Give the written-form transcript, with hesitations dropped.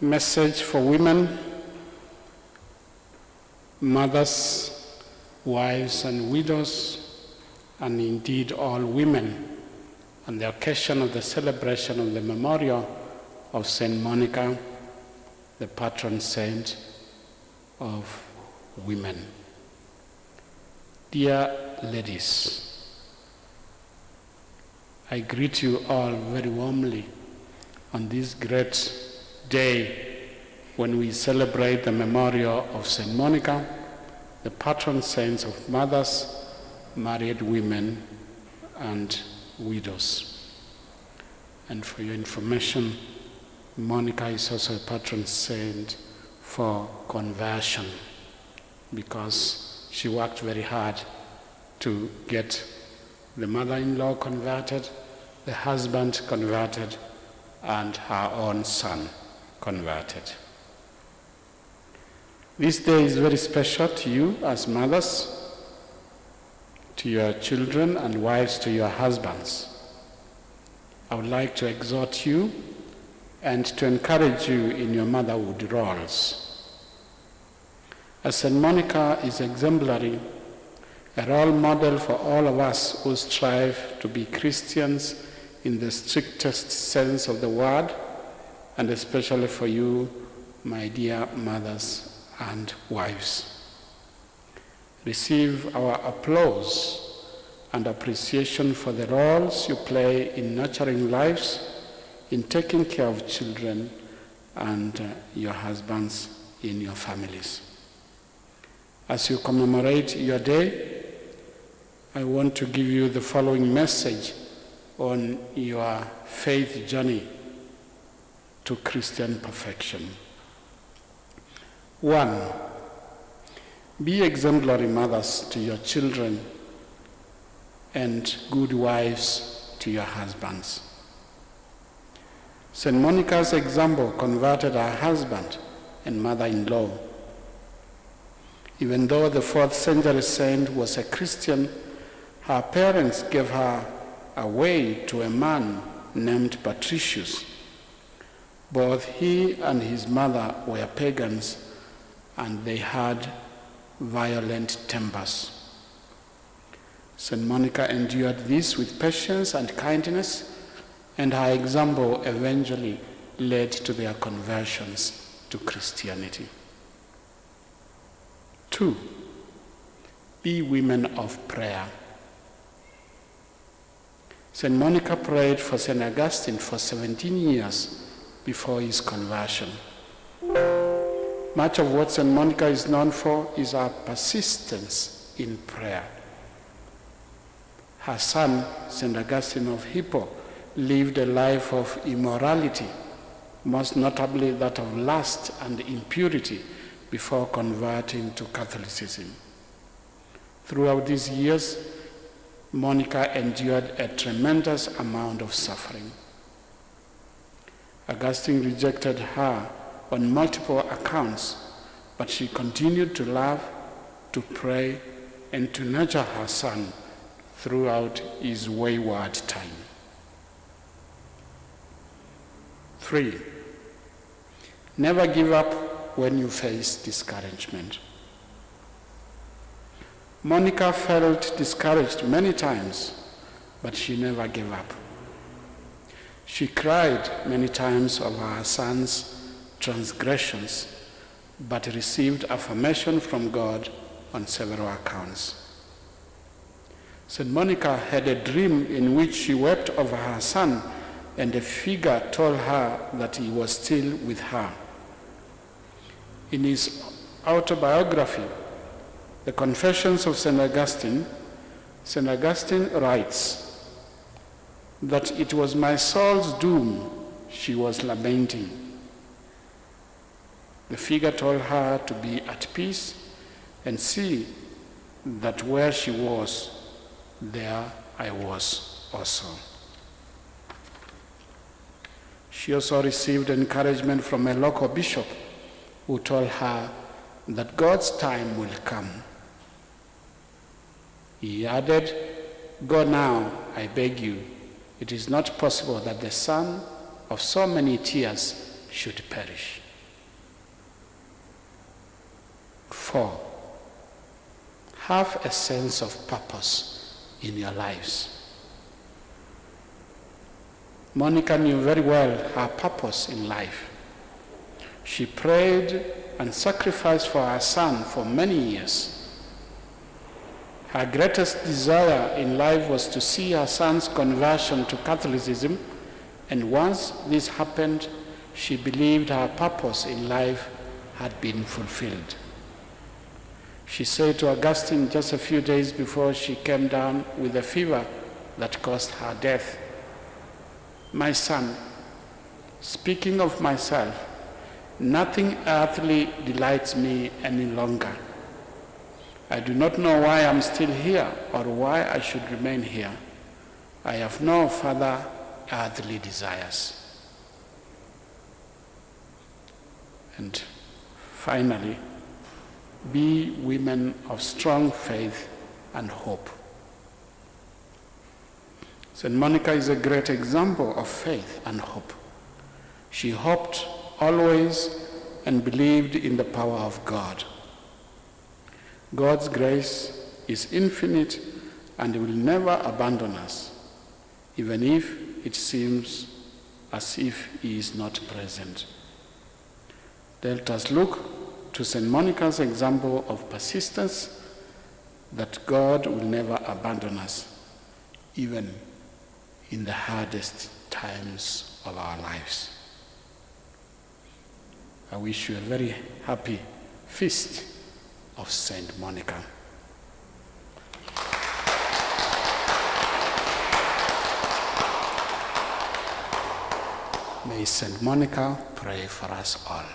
Message for women, mothers, wives and widows, and indeed all women, on the occasion of the celebration of the memorial of Saint Monica, the patron saint of women. Dear ladies, I greet you all very warmly on this great day when we celebrate the memorial of Saint Monica, the patron saints of mothers, married women, and widows. And for your information, Monica is also a patron saint for conversion because she worked very hard to get the mother-in-law converted, the husband converted, and her own son converted. This day is very special to you as mothers, to your children, and wives to your husbands. I would like to exhort you and to encourage you in your motherhood roles. As Saint Monica is exemplary, a role model for all of us who strive to be Christians in the strictest sense of the word, and especially for you, my dear mothers and wives. Receive our applause and appreciation for the roles you play in nurturing lives, in taking care of children and your husbands in your families. As you commemorate your day, I want to give you the following message on your faith journey to Christian perfection. 1. Be exemplary mothers to your children and good wives to your husbands. Saint Monica's example converted her husband and mother-in-law. Even though the 4th century saint was a Christian, her parents gave her away to a man named Patricius. Both he and his mother were pagans, and they had violent tempers. Saint Monica endured this with patience and kindness, and her example eventually led to their conversions to Christianity. 2. Be women of prayer. Saint Monica prayed for Saint Augustine for 17 years before his conversion. Much of what Saint Monica is known for is her persistence in prayer. Her son, Saint Augustine of Hippo, lived a life of immorality, most notably that of lust and impurity, before converting to Catholicism. Throughout these years, Monica endured a tremendous amount of suffering. Augustine rejected her on multiple accounts, but she continued to love, to pray, and to nurture her son throughout his wayward time. 3. Never give up when you face discouragement. Monica felt discouraged many times, but she never gave up. She cried many times over her son's transgressions, but received affirmation from God on several accounts. Saint Monica had a dream in which she wept over her son, and a figure told her that he was still with her. In his autobiography, The Confessions of St. Augustine writes that it was my soul's doom she was lamenting. The figure told her to be at peace and see that where she was, there I was also. She also received encouragement from a local bishop who told her that God's time will come. He added, "Go now, I beg you. It is not possible that the son of so many tears should perish." 4, have a sense of purpose in your lives. Monica knew very well her purpose in life. She prayed and sacrificed for her son for many years. Her greatest desire in life was to see her son's conversion to Catholicism, and once this happened, she believed her purpose in life had been fulfilled. She said to Augustine just a few days before she came down with a fever that caused her death, "My son, speaking of myself, nothing earthly delights me any longer. I do not know why I'm still here or why I should remain here. I have no further earthly desires." And finally, be women of strong faith and hope. St. Monica is a great example of faith and hope. She hoped always and believed in the power of God. God's grace is infinite and will never abandon us, even if it seems as if He is not present. Let us look to St. Monica's example of persistence, that God will never abandon us, even in the hardest times of our lives. I wish you a very happy feast of St. Monica. May St. Monica pray for us all.